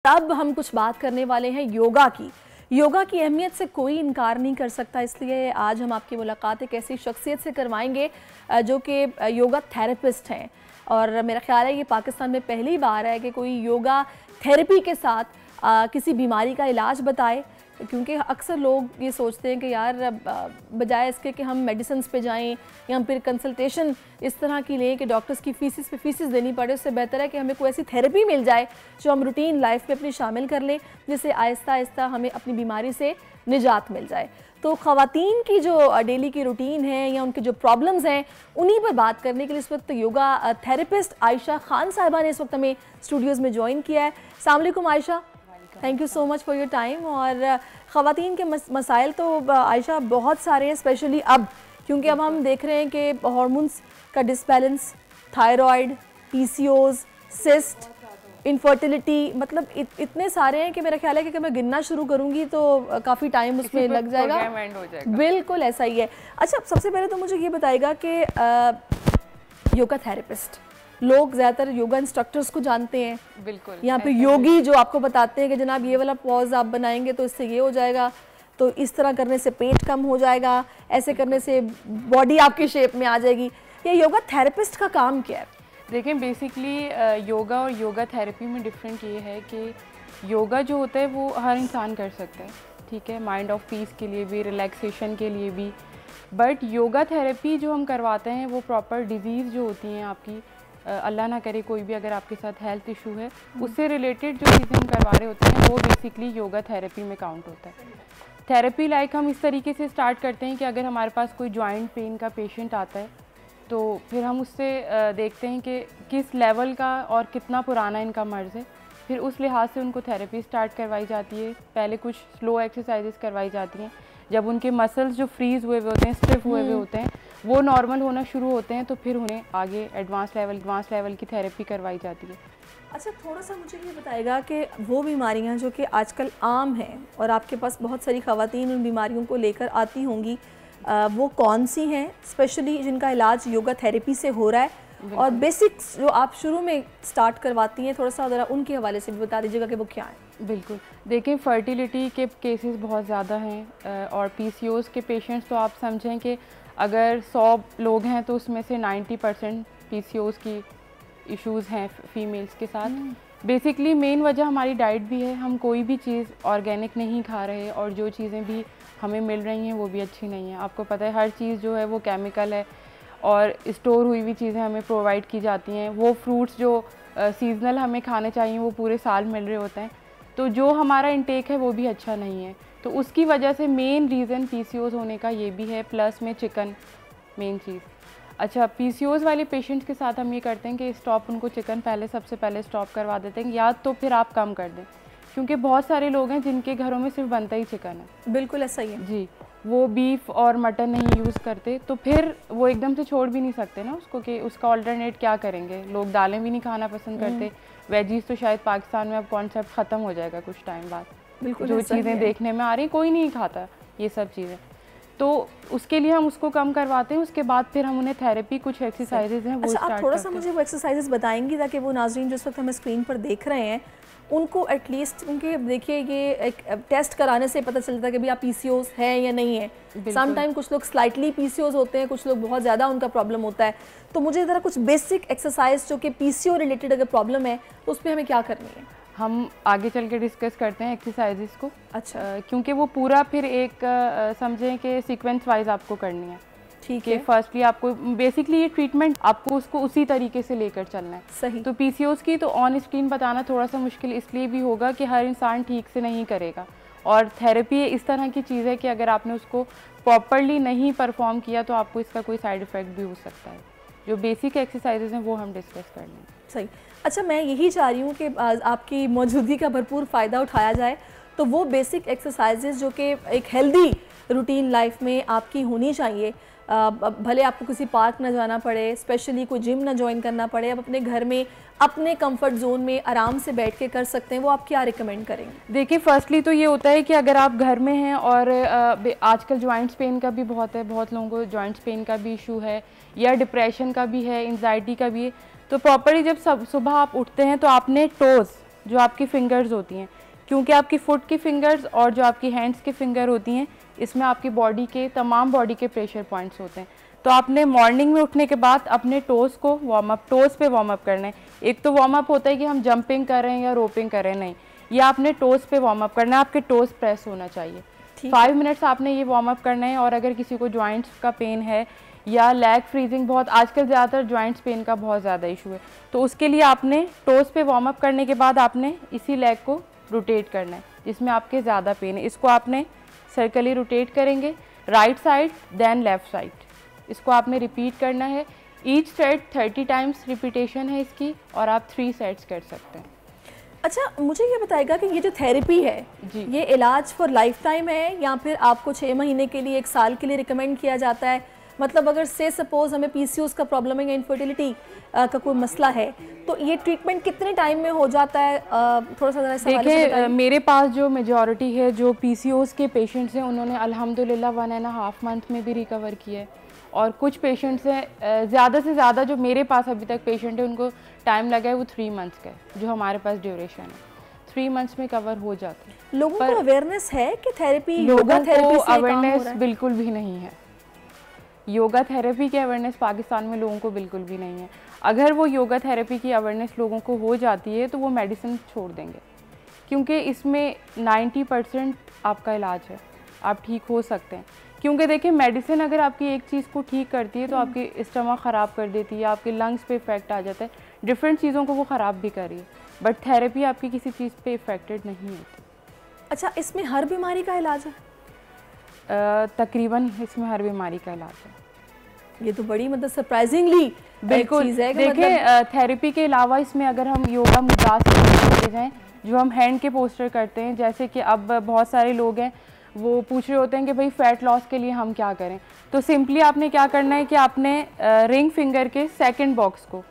अब हम कुछ बात करने वाले हैं योगा की। योगा की अहमियत से कोई इनकार नहीं कर सकता, इसलिए आज हम आपकी मुलाकात एक ऐसी शख्सियत से करवाएंगे जो कि योगा थेरेपिस्ट हैं। और मेरा ख्याल है ये पाकिस्तान में पहली बार है कि कोई योगा थेरेपी के साथ किसी बीमारी का इलाज बताए, क्योंकि अक्सर लोग ये सोचते हैं कि यार बजाय इसके कि हम मेडिसिन पे जाएं या हम फिर कंसल्टेशन इस तरह की लें कि डॉक्टर्स की फीसिस देनी पड़े, उससे बेहतर है कि हमें कोई ऐसी थेरेपी मिल जाए जो हम रूटीन लाइफ में अपनी शामिल कर लें, जिससे आहिस्ता आहिस्ता हमें अपनी बीमारी से निजात मिल जाए। तो ख़वातीन की जो डेली की रूटीन है या उनके जो प्रॉब्लम्स हैं उन्हीं पर बात करने के लिए इस वक्त योगा थेरेपिस्ट आयशा खान साहिबा ने इस वक्त हमें स्टूडियोज़ में ज्वाइन किया है। अस्सलाम वालेकुम Ayesha, thank you so much for your time. और ख़वातीन के मसाइल तो आयशा बहुत सारे हैं, स्पेशली अब क्योंकि अब हम देख रहे हैं कि हार्मोन्स का disbalance, thyroid, PCOS, cyst, infertility, मतलब इतने सारे हैं कि मेरा ख्याल है कि मैं गिनना शुरू करूंगी तो काफ़ी टाइम उसमें लग जाएगा। बिल्कुल ऐसा ही है। अच्छा, सबसे पहले तो मुझे ये बताएगा कि योगा थेरेपिस्ट, लोग ज़्यादातर योगा इंस्ट्रक्टर्स को जानते हैं, बिल्कुल यहाँ पे योगी जो आपको बताते हैं कि जनाब ये वाला पॉज आप बनाएंगे तो इससे ये हो जाएगा, तो इस तरह करने से पेट कम हो जाएगा, ऐसे करने से बॉडी आपकी शेप में आ जाएगी। ये योगा थेरेपिस्ट का काम क्या है? देखिए, बेसिकली योगा और योगा थेरेपी में डिफरेंट ये है कि योगा जो होता है वो हर इंसान कर सकता है, ठीक है, माइंड ऑफ पीस के लिए भी, रिलैक्सेशन के लिए भी। बट योगा थेरेपी जो हम करवाते हैं वो प्रॉपर डिजीज़ जो होती हैं आपकी, अल्लाह ना करे कोई भी अगर आपके साथ हेल्थ इशू है, उससे रिलेटेड जो चीज़ें हम करवा रहे होते हैं वो बेसिकली योगा थेरेपी में काउंट होता है। थेरेपी लाइक हम इस तरीके से स्टार्ट करते हैं कि अगर हमारे पास कोई जॉइंट पेन का पेशेंट आता है तो फिर हम उससे देखते हैं कि किस लेवल का और कितना पुराना इनका मर्ज़ है, फिर उस लिहाज से उनको थेरेपी स्टार्ट करवाई जाती है। पहले कुछ स्लो एक्सरसाइजेस करवाई जाती हैं, जब उनके मसल्स जो फ्रीज़ हुए हुए होते हैं, स्टिफ हुए हुए होते हैं, वो नॉर्मल होना शुरू होते हैं, तो फिर उन्हें आगे एडवांस लेवल की थेरेपी करवाई जाती है। अच्छा, थोड़ा सा मुझे ये बताएगा कि वो बीमारियां जो कि आजकल आम हैं और आपके पास बहुत सारी ख़वातीन उन बीमारियों को लेकर आती होंगी, वो कौन सी हैं स्पेशली जिनका इलाज योगा थेरेपी से हो रहा है, और बेसिक्स जो आप शुरू में स्टार्ट करवाती हैं थोड़ा सा ज़रा उनके हवाले से भी बता दीजिएगा कि वो क्या है। बिल्कुल, देखिए, फर्टिलिटी के केसेस बहुत ज़्यादा हैं और PCOS के पेशेंट्स तो आप समझें कि अगर 100 लोग हैं तो उसमें से 90% PCOS की इश्यूज़ हैं फीमेल्स के साथ। बेसिकली मेन वजह हमारी डाइट भी है, हम कोई भी चीज़ ऑर्गेनिक नहीं खा रहे और जो चीज़ें भी हमें मिल रही हैं वो भी अच्छी नहीं है। आपको पता है हर चीज़ जो है वो केमिकल है और स्टोर हुई हुई चीज़ें हमें प्रोवाइड की जाती हैं। वो फ्रूट्स जो सीजनल हमें खाने चाहिए वो पूरे साल मिल रहे होते हैं, तो जो हमारा इंटेक है वो भी अच्छा नहीं है। तो उसकी वजह से मेन रीज़न PCOS होने का ये भी है, प्लस में चिकन मेन चीज़। अच्छा, PCOS वाले पेशेंट्स के साथ हम ये करते हैं कि स्टॉप उनको चिकन सबसे पहले स्टॉप करवा देते हैं, या तो फिर आप कम कर दें, क्योंकि बहुत सारे लोग हैं जिनके घरों में सिर्फ बनता ही चिकन है। बिल्कुल ऐसा ही है जी, वो बीफ और मटन नहीं यूज़ करते, तो फिर वो एकदम से छोड़ भी नहीं सकते ना उसको, कि उसका ऑल्टरनेट क्या करेंगे। लोग दालें भी नहीं खाना पसंद करते, वेजीज तो शायद पाकिस्तान में अब कॉन्सेप्ट ख़त्म हो जाएगा कुछ टाइम बाद। बिल्कुल, जो चीज़ें देखने में आ रही कोई नहीं खाता ये सब चीज़ें, तो उसके लिए हम उसको कम करवाते हैं। उसके बाद फिर हम उन्हें थेरेपी, कुछ एक्सरसाइजेज हैं वो अच्छा, स्टार्ट आप थोड़ा सा मुझे वो एक्सरसाइजेस बताएंगी ताकि वो नाज़रीन जिस वक्त हमें स्क्रीन पर देख रहे हैं उनको एटलीस्ट, उनके देखिए ये एक टेस्ट कराने से पता चलता है कि भाई आप PCOS है या नहीं है। सम टाइम कुछ लोग स्लाइटली PCOS होते हैं, कुछ लोग बहुत ज़्यादा उनका प्रॉब्लम होता है। तो मुझे ज़रा कुछ बेसिक एक्सरसाइज जो कि PCO रिलेटेड अगर प्रॉब्लम है तो उस पर हमें क्या करनी है? हम आगे चल के डिस्कस करते हैं एक्सरसाइजेस को। अच्छा, क्योंकि वो पूरा फिर एक समझें कि सीक्वेंस वाइज आपको करनी है, ठीक है। फर्स्टली आपको बेसिकली ये ट्रीटमेंट आपको उसको उसी तरीके से लेकर चलना है। सही। तो PCOS की तो ऑन स्क्रीन बताना थोड़ा सा मुश्किल इसलिए भी होगा कि हर इंसान ठीक से नहीं करेगा, और थेरेपी इस तरह की चीज़ है कि अगर आपने उसको प्रॉपरली नहीं परफॉर्म किया तो आपको इसका कोई साइड इफ़ेक्ट भी हो सकता है। जो बेसिक एक्सरसाइजेज हैं वो हम डिस्कस कर लेंगे। सही। अच्छा, मैं यही चाह रही हूँ कि आपकी मौजूदगी का भरपूर फ़ायदा उठाया जाए, तो वो बेसिक एक्सरसाइजेज जो कि एक हेल्दी रूटीन लाइफ में आपकी होनी चाहिए, भले आपको किसी पार्क ना जाना पड़े, स्पेशली कोई जिम ना ज्वाइन करना पड़े, आप अपने घर में अपने कंफर्ट जोन में आराम से बैठ के कर सकते हैं, वो आप क्या रिकमेंड करेंगे? देखिए, फर्स्टली तो ये होता है कि अगर आप घर में हैं और आजकल जॉइंट्स पेन का भी बहुत है, बहुत लोगों को जॉइंट्स पेन का भी इशू है, या डिप्रेशन का भी है, एंजाइटी का भी है, तो प्रॉपरली जब सुबह आप उठते हैं तो आपने टोज़ जो आपकी फिंगर्स होती हैं, क्योंकि आपकी फुट की फिंगर्स और जो आपकी हैंड्स की फिंगर होती हैं, इसमें आपकी बॉडी के तमाम बॉडी के प्रेशर पॉइंट्स होते हैं। तो आपने मॉर्निंग में उठने के बाद अपने टोज़ को टोज़ पे वार्म अप करना है। एक तो वार्म अप होता है कि हम जंपिंग कर रहे हैं या रोपिंग कर रहे हैं, नहीं, ये आपने टोज़ पे वार्म अप करना है, आपके टोज़ प्रेस होना चाहिए। 5 मिनट्स आपने ये वार्म अप करना है। और अगर किसी को जॉइंट्स का पेन है या लेग फ्रीजिंग, बहुत आजकल ज़्यादातर जॉइंट्स पेन का बहुत ज़्यादा इशू है, तो उसके लिए आपने टोज़ पे वार्म अप करने के बाद आपने इसी लेग को रोटेट करना है जिसमें आपके ज़्यादा पेन है। इसको आपने सर्कली रोटेट करेंगे, right side then left side, इसको आपने रिपीट करना है। ईच सेट 30 टाइम्स रिपीटेशन है इसकी, और आप 3 सेट्स कर सकते हैं। अच्छा, मुझे ये बताएगा कि ये जो थेरेपी है जी, ये इलाज फॉर लाइफ टाइम है या फिर आपको 6 महीने के लिए, 1 साल के लिए रिकमेंड किया जाता है? मतलब अगर से सपोज हमें पीसीओएस का प्रॉब्लम है या इनफर्टिलिटी का कोई मसला है, तो ये ट्रीटमेंट कितने टाइम में हो जाता है? थोड़ा सा जरा देखिए, मेरे पास जो मेजॉरिटी है जो पीसीओएस के पेशेंट्स हैं, उन्होंने अल्हम्दुलिल्लाह 1.5 मंथ में भी रिकवर किया है। और कुछ पेशेंट्स हैं, ज़्यादा से ज़्यादा जो मेरे पास अभी तक पेशेंट है उनको टाइम लगा है वो 3 मंथ्स का है, जो हमारे पास ड्यूरेशन है 3 मंथ्स में कवर हो जाता है। लोगों को अवेयरनेस है कि थेरेपी, योगा थेरेपी से अवेयरनेस बिल्कुल भी नहीं है। योगा थेरेपी की अवेयरनेस पाकिस्तान में लोगों को बिल्कुल भी नहीं है। अगर वो योगा थेरेपी की अवेयरनेस लोगों को हो जाती है तो वो मेडिसिन छोड़ देंगे, क्योंकि इसमें 90% आपका इलाज है, आप ठीक हो सकते हैं। क्योंकि देखिए, मेडिसिन अगर आपकी एक चीज़ को ठीक करती है तो आपकी स्टमक ख़राब कर देती है, आपके लंग्स पे इफेक्ट आ जाता है, डिफरेंट चीज़ों को वो ख़राब भी कर रही है, बट थेरेपी आपकी किसी चीज़ पे इफेक्टेड नहीं होती। अच्छा, इसमें हर बीमारी का इलाज है? तकरीबन इसमें हर बीमारी का इलाज है। ये तो बड़ी मतलब सरप्राइजिंगली बिल्कुल चीज़ है। देखिए, थेरेपी के अलावा इसमें अगर हम योगा मुद्रास करते जाएँ, जो हम हैंड के पोस्टर करते हैं, जैसे कि अब बहुत सारे लोग हैं वो पूछ रहे होते हैं कि भाई फ़ैट लॉस के लिए हम क्या करें, तो सिंपली आपने क्या करना है कि आपने रिंग फिंगर के सेकंड बॉक्स को,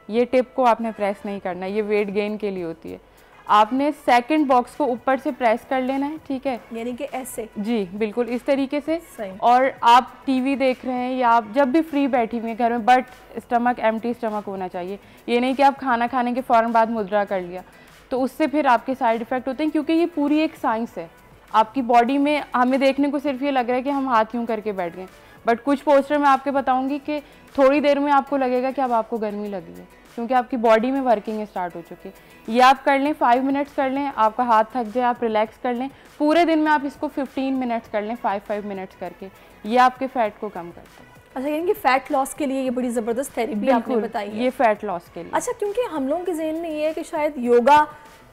ये टिप को आपने प्रेस नहीं करना है, ये वेट गेन के लिए होती है। आपने सेकंड बॉक्स को ऊपर से प्रेस कर लेना है, ठीक है, यानी कि ऐसे। जी बिल्कुल इस तरीके से। सही। और आप टीवी देख रहे हैं या आप जब भी फ्री बैठी हुई हैं घर में, बट स्टमक एम्प्टी स्टमक होना चाहिए। ये नहीं कि आप खाना खाने के फ़ौरन बाद मुद्रा कर लिया, तो उससे फिर आपके साइड इफ़ेक्ट होते हैं, क्योंकि ये पूरी एक साइंस है। आपकी बॉडी में हमें देखने को सिर्फ ये लग रहा है कि हम हाथ यूँ करके बैठ गए, बट कुछ पोस्टर मैं आपके बताऊंगी कि थोड़ी देर में आपको लगेगा कि अब आपको गर्मी लगी है, क्योंकि आपकी बॉडी में वर्किंग स्टार्ट हो चुकी है। ये आप कर लें, 5 मिनट्स कर लें, आपका हाथ थक जाए आप रिलैक्स कर लें। पूरे दिन में आप इसको 15 मिनट्स कर लें, 5 मिनट्स करके, ये आपके फैट को कम करता है। अच्छा, यानी कि फैट लॉस के लिए ये बड़ी ज़बरदस्त थेरेपी आपने बताई है। ये फैट लॉस के लिए। अच्छा, क्योंकि हम लोगों के ज़हन में ये है कि शायद योगा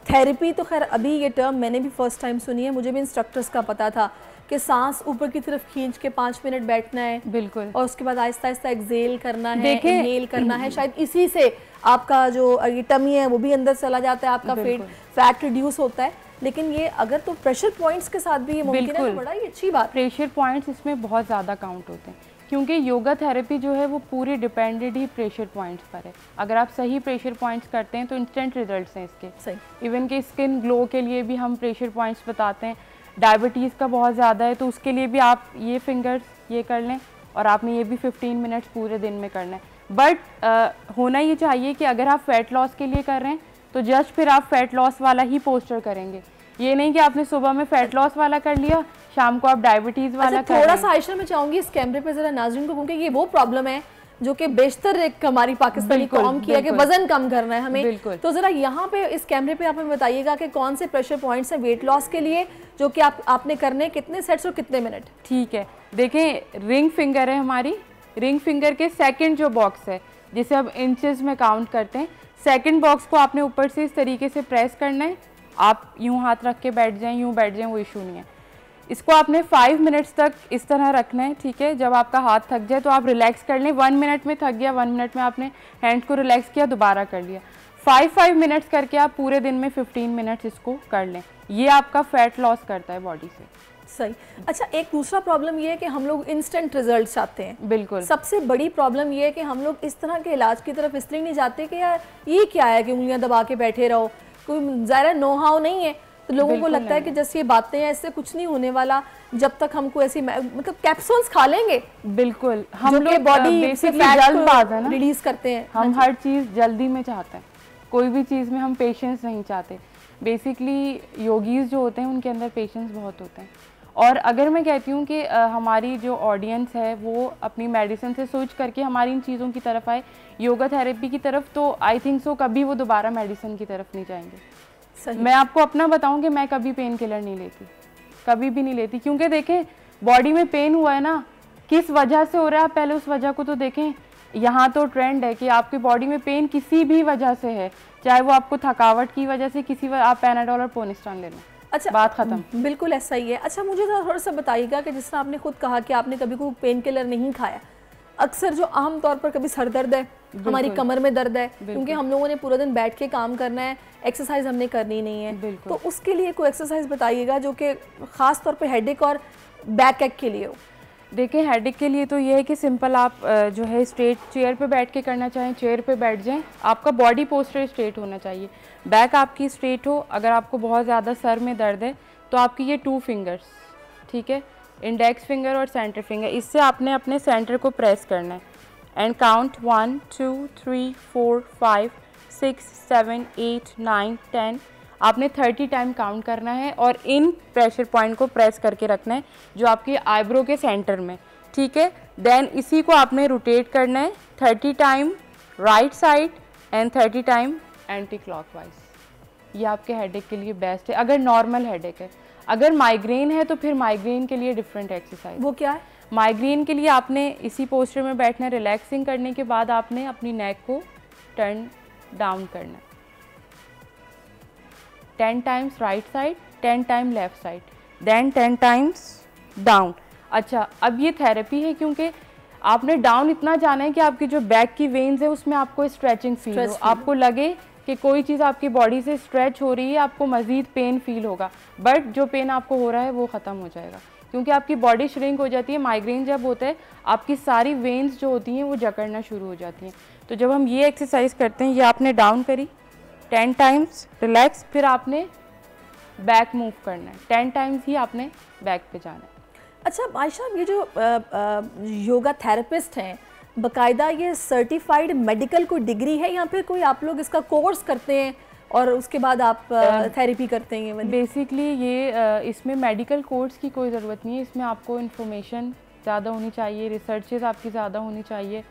थेरेपी, तो खैर अभी ये टर्म मैंने भी फर्स्ट टाइम सुनी है, मुझे भी इंस्ट्रक्टर्स का पता था कि सांस ऊपर की तरफ खींच के 5 मिनट बैठना है, बिल्कुल, और उसके बाद आहिस्ता आहिस्ता एक्सेल करना है, इनहेल करना है। शायद इसी से आपका जो ये टमी है वो भी अंदर चला जाता है, आपका फैट रिड्यूस होता है। लेकिन ये अगर तो प्रेशर पॉइंट्स के साथ भी ये मुमकिन है, तो बड़ा ही अच्छी बात। प्रेशर पॉइंट्स इसमें बहुत ज़्यादा काउंट होते हैं, क्योंकि योगा थेरेपी जो है वो पूरी डिपेंडेड ही प्रेशर पॉइंट्स पर है। अगर आप सही प्रेशर पॉइंट्स करते हैं तो इंस्टेंट रिजल्ट्स हैं इसके। सही। इवन कि स्किन ग्लो के लिए भी हम प्रेशर पॉइंट्स बताते हैं। डायबिटीज़ का बहुत ज़्यादा है तो उसके लिए भी आप ये फिंगर्स ये कर लें, और आपने ये भी 15 मिनट्स पूरे दिन में करना है। बट होना ये चाहिए कि अगर आप फैट लॉस के लिए कर रहे हैं तो जस्ट फिर आप फैट लॉस वाला ही पोस्टर करेंगे। ये नहीं कि आपने सुबह में फैट लॉस वाला कर लिया, शाम को आप डायबिटीज़ वाला कर। थोड़ा सा आयशा मैं चाहूँगी इस कैमरे पे ज़रा नाज़रीन को, क्योंकि ये वो प्रॉब्लम है जो कि बेशतर एक हमारी पाकिस्तानी कौम की है कि वजन कम करना है हमें। तो ज़रा यहाँ पे इस कैमरे पे आप हमें बताइएगा कि कौन से प्रेशर पॉइंट्स हैं वेट लॉस के लिए जो कि आपने करने, कितने सेट्स और कितने मिनट? ठीक है, देखें, रिंग फिंगर है हमारी, रिंग फिंगर के सेकंड जो बॉक्स है जिसे हम इंचेस में काउंट करते हैं, सेकंड बॉक्स को आपने ऊपर से इस तरीके से प्रेस करना है। आप यूँ हाथ रख के बैठ जाएं, यूँ बैठ जाएं, वो इशू नहीं है। इसको आपने 5 मिनट्स तक इस तरह रखना है, ठीक है। जब आपका हाथ थक जाए तो आप रिलैक्स कर लें। 1 मिनट में थक गया, 1 मिनट में आपने हैंड को रिलैक्स किया, दोबारा कर लिया। 5 मिनट्स करके आप पूरे दिन में 15 मिनट्स इसको कर लें। ये आपका फैट लॉस करता है बॉडी से। सही। अच्छा, एक दूसरा प्रॉब्लम ये है कि हम लोग इंस्टेंट रिजल्ट चाहते हैं। बिल्कुल, सबसे बड़ी प्रॉब्लम ये है कि हम लोग इस तरह के इलाज की तरफ इसलिए नहीं जाते कि यार ये क्या है कि उंगलियां दबा के बैठे रहो, कोई ज़ाहिर नो हाउ नहीं है, तो लोगों को लगता है कि जैसे ये बातें हैं इससे कुछ नहीं होने वाला, जब तक हमको ऐसी मतलब कैप्सूल्स खा लेंगे। बिल्कुल, हम लोग बॉडी बेसिकली जल्दबाज है ना, रिलीज करते हैं। हम हर चीज़ जल्दी में चाहते हैं, कोई भी चीज़ में हम पेशेंस नहीं चाहते। बेसिकली योगीज़ जो होते हैं उनके अंदर पेशेंस बहुत होते हैं। और अगर मैं कहती हूँ कि हमारी जो ऑडियंस है वो अपनी मेडिसिन से स्विच करके हमारी इन चीज़ों की तरफ आए, योगा थेरेपी की तरफ, तो आई थिंक सो कभी वो दोबारा मेडिसिन की तरफ नहीं जाएंगे। सही। मैं आपको अपना बताऊं कि मैं कभी पेन किलर नहीं लेती, कभी भी नहीं लेती, क्योंकि देखें बॉडी में पेन हुआ है ना, किस वजह से हो रहा है, आप पहले उस वजह को तो देखें। यहाँ तो ट्रेंड है कि आपकी बॉडी में पेन किसी भी वजह से है, चाहे वो आपको थकावट की वजह से आप पैनाडोल और पोनिस्टान ले लें। अच्छा, बात खत्म। बिल्कुल ऐसा ही है। अच्छा, मुझे थोड़ा सा बताइएगा कि जिस तरह आपने खुद कहा कि आपने कभी कोई पेन किलर नहीं खाया, अक्सर जो आम तौर पर कभी सर दर्द है, हमारी कमर में दर्द है, क्योंकि हम लोगों ने पूरा दिन बैठ के काम करना है, एक्सरसाइज हमने करनी नहीं है, तो उसके लिए कोई एक्सरसाइज बताइएगा जो कि खास तौर पे हेडेक और बैक एक के लिए हो। देखिए हेडेक के लिए तो ये है कि सिंपल आप जो है स्ट्रेट चेयर पे बैठ के करना चाहें, चेयर पे बैठ जाएं, आपका बॉडी पोस्चर स्ट्रेट होना चाहिए, बैक आपकी स्ट्रेट हो। अगर आपको बहुत ज़्यादा सर में दर्द है तो आपकी ये 2 फिंगर्स, ठीक है, इंडेक्स फिंगर और सेंटर फिंगर, इससे आपने अपने सेंटर को प्रेस करना है एंड काउंट 1 2 3 4 5 6 7 8 9 10, आपने 30 टाइम काउंट करना है और इन प्रेशर पॉइंट को प्रेस करके रखना है जो आपकी आईब्रो के सेंटर में, ठीक है। देन इसी को आपने रोटेट करना है 30 time right side and 30 time anti clockwise. ये आपके हेडेक के लिए बेस्ट है अगर नॉर्मल हेडेक है। अगर माइग्रेन है तो फिर माइग्रेन के लिए डिफरेंट एक्सरसाइज। वो क्या है? माइग्रेन के लिए आपने इसी पोस्चर में बैठना है, रिलैक्सिंग करने के बाद आपने अपनी नेक को टर्न डाउन करना है 10 times right side, 10 time left side, then 10 times down. अच्छा, अब ये थेरेपी है क्योंकि आपने डाउन इतना जाना है कि आपकी जो बैक की वेन्स है उसमें आपको स्ट्रेचिंग फील हो, आपको लगे कि कोई चीज़ आपकी बॉडी से स्ट्रेच हो रही है, आपको मज़ीद पेन फील होगा, बट जो पेन आपको हो रहा है वो ख़त्म हो जाएगा क्योंकि आपकी बॉडी श्रिंक हो जाती है। माइग्रेन जब होता है आपकी सारी वेन्स जो होती हैं वो जकड़ना शुरू हो जाती हैं। तो जब हम ये एक्सरसाइज करते हैं, ये आपने डाउन करी 10 टाइम्स रिलैक्स, फिर आपने बैक मूव करना है 10 टाइम्स ही आपने बैक पे जाना है। अच्छा आयशा, ये जो योगा थेरेपिस्ट हैं, बाकायदा ये सर्टिफाइड मेडिकल कोई डिग्री है या फिर कोई आप लोग इसका कोर्स करते हैं और उसके बाद आप थेरेपी करते हैं? बेसिकली ये इसमें मेडिकल कोर्स की कोई ज़रूरत नहीं है, इसमें आपको इन्फॉर्मेशन ज़्यादा होनी चाहिए, रिसर्चेस आपकी ज़्यादा होनी चाहिए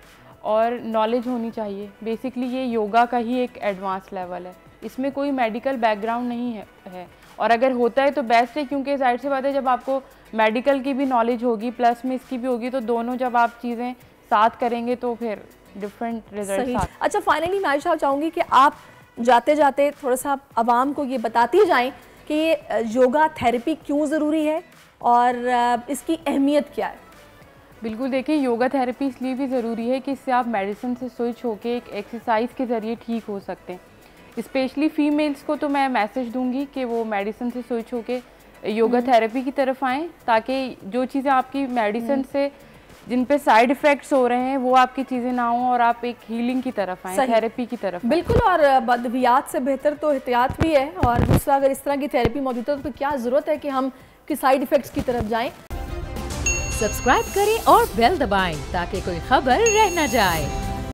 और नॉलेज होनी चाहिए। बेसिकली ये योगा का ही एक एडवांस लेवल है, इसमें कोई मेडिकल बैकग्राउंड नहीं है और अगर होता है तो बेस्ट है क्योंकि जाहिर सी बात है जब आपको मेडिकल की भी नॉलेज होगी प्लस में इसकी भी होगी तो दोनों जब आप चीज़ें साथ करेंगे तो फिर डिफरेंट रिजल्ट। अच्छा, फाइनली मैं आयशा चाहूँगी कि आप जाते जाते थोड़ा सा आवाम को ये बताती जाएं कि ये योगा थेरेपी क्यों ज़रूरी है और इसकी अहमियत क्या है। बिल्कुल, देखिए योगा थेरेपी इसलिए भी ज़रूरी है कि इससे आप मेडिसिन से स्विच होके एक एक्सरसाइज के ज़रिए ठीक हो सकते हैं। स्पेशली फीमेल्स को तो मैं मैसेज दूंगी कि वो मेडिसिन से स्विच होके योगा थेरेपी की तरफ आएँ ताकि जो चीज़ें आपकी मेडिसिन से जिन पे साइड इफ़ेक्ट्स हो रहे हैं वो आपकी चीज़ें ना हों और आप एक हीलिंग की तरफ आएँ, थेरेपी की तरफ। बिल्कुल, और बदवियात से बेहतर तो एहतियात भी है और दूसरा अगर इस तरह की थेरेपी मौजूद है तो क्या ज़रूरत है कि हम कि साइड इफ़ेक्ट्स की तरफ जाएं। सब्सक्राइब करें और बेल दबाएं ताकि कोई खबर रह न जाए।